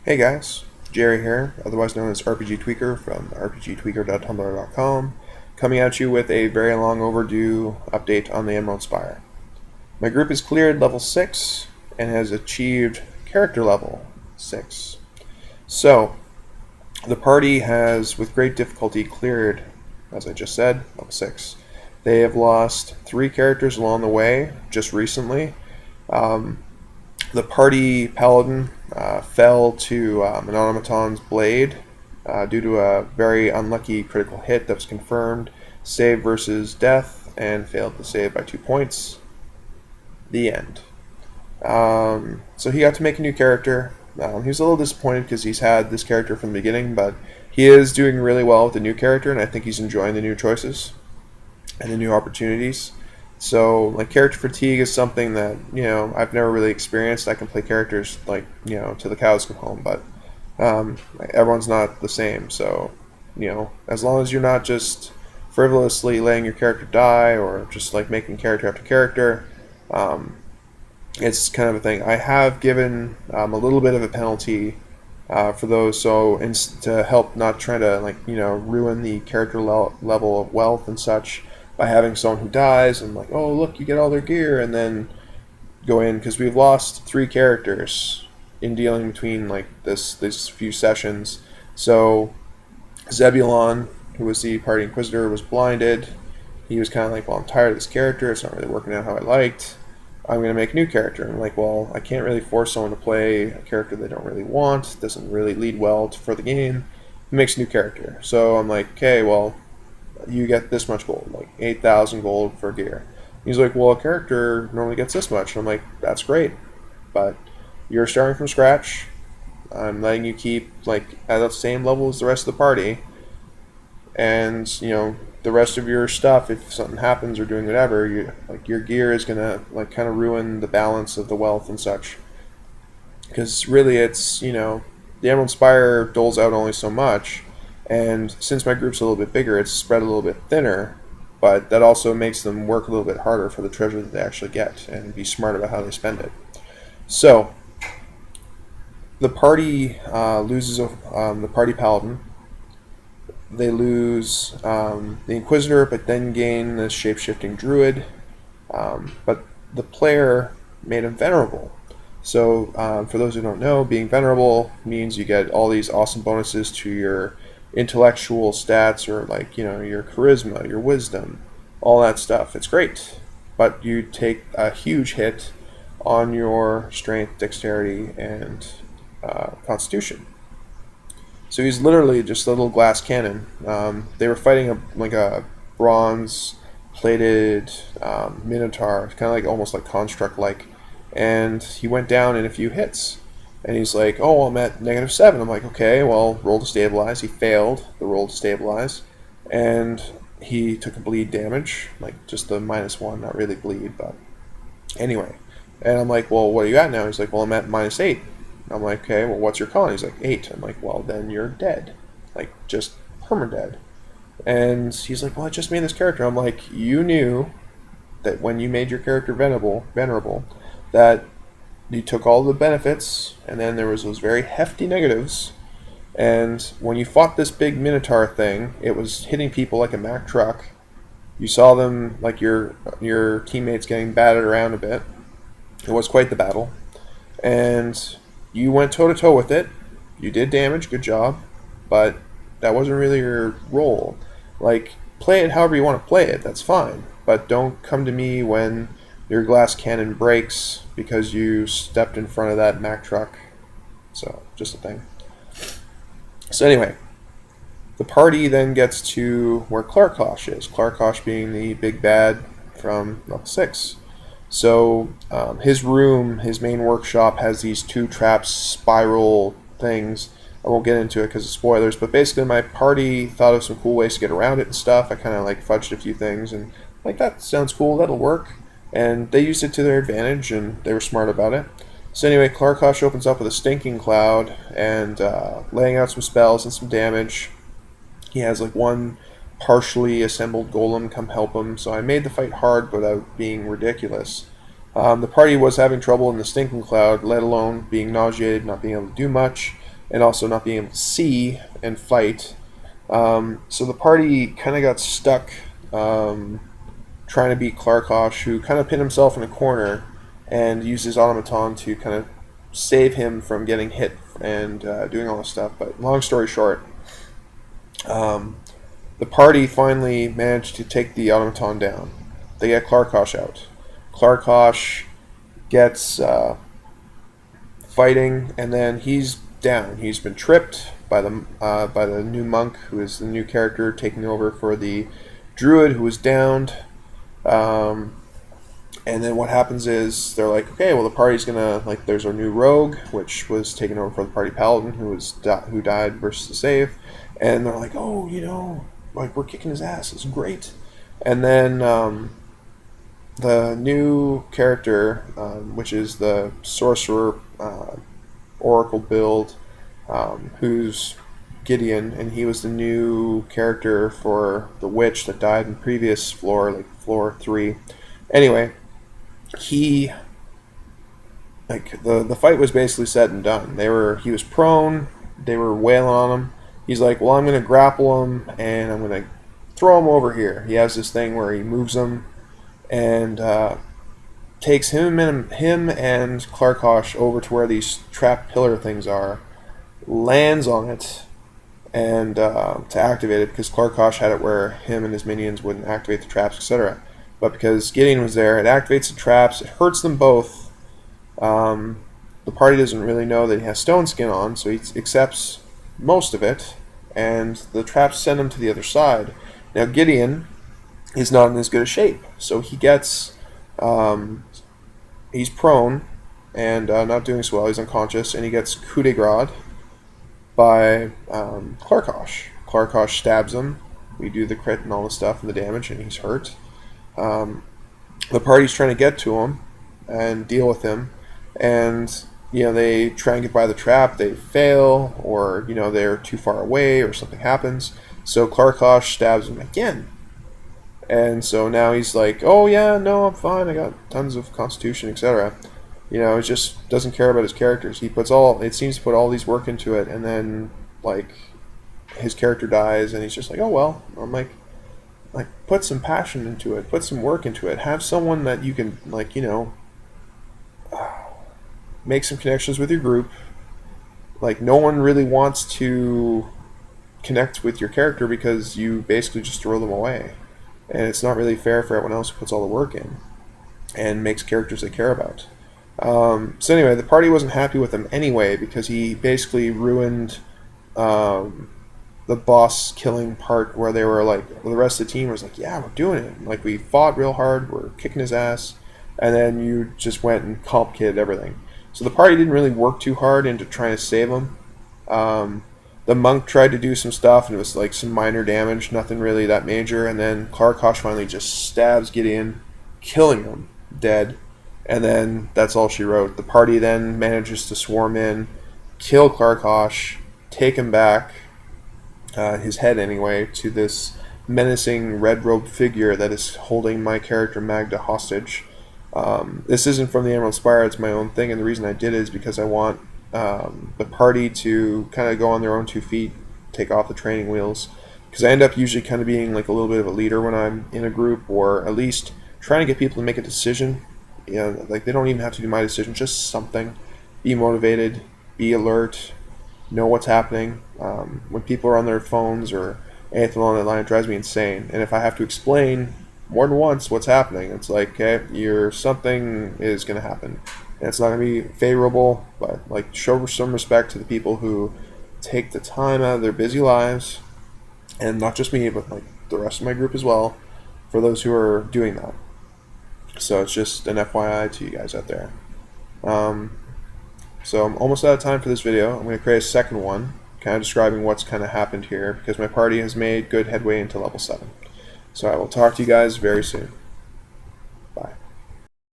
Hey guys, Jerry here, otherwise known as RPG Tweaker from rpgtweaker.tumblr.com, coming at you with a very long overdue update on the Emerald Spire. My group is cleared level 6 and has achieved character level 6. So, the party has, with great difficulty, cleared, as I just said, level 6. They have lost 3 characters along the way, just recently. The party paladin fell to an automaton's blade due to a very unlucky critical hit that was confirmed. Save versus death, and failed to save by 2 points. The end. So he got to make a new character. He was a little disappointed because he's had this character from the beginning, but he is doing really well with the new character, and I think he's enjoying the new choices and the new opportunities. So, like, character fatigue is something that, I've never really experienced. I can play characters, till the cows come home, but everyone's not the same. So, as long as you're not just frivolously letting your character die or just, making character after character, it's kind of a thing. I have given a little bit of a penalty for those, so to help not try to, ruin the character level of wealth and such, by having someone who dies and oh look, you get all their gear, and then go in, because we've lost 3 characters in dealing between this few sessions. So Zebulon, who was the party inquisitor, was blinded. He was kind of well, I'm tired of this character, it's not really working out how I liked, I'm going to make a new character. And I'm well, I can't really force someone to play a character they don't really want, doesn't really lead well for the game. He makes a new character. So I'm okay, well, you get this much gold, 8,000 gold for gear. He's well, a character normally gets this much. And I'm that's great, but you're starting from scratch. I'm letting you keep at the same level as the rest of the party, and the rest of your stuff, if something happens or doing whatever, your gear is gonna kind of ruin the balance of the wealth and such. Because really, it's the Emerald Spire doles out only so much. And since my group's a little bit bigger, it's spread a little bit thinner, but that also makes them work a little bit harder for the treasure that they actually get and be smart about how they spend it. So, the party loses the party paladin. They lose the inquisitor, but then gain the shape-shifting druid. But the player made him venerable. So, for those who don't know, being venerable means you get all these awesome bonuses to your intellectual stats, or your charisma, your wisdom, all that stuff. It's great, but you take a huge hit on your strength, dexterity, and constitution. So he's literally just a little glass cannon. They were fighting a bronze plated minotaur, kind of almost construct and he went down in a few hits. And he's oh, I'm at -7. I'm okay, well, roll to stabilize. He failed the roll to stabilize. And he took a bleed damage, just the -1, not really bleed, but anyway. And I'm well, what are you at now? He's well, I'm at -8. I'm okay, well, what's your con? He's 8. I'm well, then you're dead. Just perma-dead. And he's well, I just made this character. I'm you knew that when you made your character venerable, that you took all the benefits, and then there was those very hefty negatives, and when you fought this big minotaur thing, it was hitting people like a Mack truck. You saw them, your teammates, getting battered around a bit. It was quite the battle, and you went toe-to-toe with it. You did damage, good job, but that wasn't really your role. Play it however you want to play it, that's fine, but don't come to me when your glass cannon breaks because you stepped in front of that Mack truck. So, just a thing. So anyway, the party then gets to where Clarkosh is. Clarkosh being the big bad from level 6. So, his room, his main workshop, has these 2 traps, spiral things. I won't get into it because of spoilers, but basically my party thought of some cool ways to get around it and stuff. I kind of fudged a few things, and that sounds cool, that'll work. And they used it to their advantage, and they were smart about it. So anyway, Clarkosh opens up with a stinking cloud, and laying out some spells and some damage. He has one partially assembled golem come help him, so I made the fight hard without being ridiculous. The party was having trouble in the stinking cloud, let alone being nauseated, not being able to do much. and also not being able to see and fight. So the party kind of got stuck trying to beat Klarkosh, who kind of pinned himself in a corner and used his automaton to kind of save him from getting hit and doing all this stuff. But long story short, the party finally managed to take the automaton down. They get Klarkosh out. Klarkosh gets fighting, and then he's down. He's been tripped by the new monk, who is the new character taking over for the druid who was downed. And then what happens is they're like, okay, well the party's gonna there's our new rogue, which was taken over for the party paladin who died versus the save, and they're like, oh, we're kicking his ass. It's great. And then the new character, which is the sorcerer oracle build, who's Gideon, and he was the new character for the witch that died in previous floor, floor 3. Anyway, he the fight was basically said and done. He was prone. They were wailing on him. He's like, well, I'm going to grapple him and I'm going to throw him over here. He has this thing where he moves him and takes him and Klarkosh over to where these trap pillar things are, lands on it, and to activate it, because Klarkosh had it where him and his minions wouldn't activate the traps, etc. But because Gideon was there, it activates the traps. It hurts them both. The party doesn't really know that he has stone skin on, so he accepts most of it, and the traps send him to the other side. Now Gideon is not in as good a shape, so he gets he's prone and not doing so well. He's unconscious, and he gets coup de grace by Klarkosh. Klarkosh stabs him. We do the crit and all the stuff and the damage, and he's hurt. The party's trying to get to him and deal with him, and they try and get by the trap. They fail, or they're too far away, or something happens. So Klarkosh stabs him again, and so now he's like, "Oh yeah, no, I'm fine. I got tons of constitution, etc." He just doesn't care about his characters. It seems to put all these work into it, and then his character dies, and he's just like, "Oh well." I'm like, put some passion into it, put some work into it. Have someone that you can make some connections with your group. No one really wants to connect with your character because you basically just throw them away, and it's not really fair for everyone else who puts all the work in and makes characters they care about. So anyway, the party wasn't happy with him anyway, because he basically ruined the boss killing part, where they were the rest of the team was like, yeah, we're doing it. We fought real hard, we're kicking his ass, and then you just went and complicated everything. So the party didn't really work too hard into trying to save him. The monk tried to do some stuff, and it was some minor damage, nothing really that major, and then Klarkosh finally just stabs Gideon, killing him dead, and then that's all she wrote. The party then manages to swarm in, kill Klarkosh, take him back, his head anyway, to this menacing red-robed figure that is holding my character Magda hostage. This isn't from the Emerald Spire, it's my own thing, and the reason I did it is because I want the party to kind of go on their own 2 feet, take off the training wheels, because I end up usually kind of being a little bit of a leader when I'm in a group, or at least trying to get people to make a decision. They don't even have to do my decision, just something. Be motivated, be alert, know what's happening. When people are on their phones or anything along that line, it drives me insane. And if I have to explain more than once what's happening, it's okay, something is going to happen. And it's not going to be favorable, but show some respect to the people who take the time out of their busy lives, and not just me, but the rest of my group as well, for those who are doing that. So it's just an FYI to you guys out there. So I'm almost out of time for this video. I'm going to create a second one, kind of describing what's kind of happened here, because my party has made good headway into level 7. So I will talk to you guys very soon.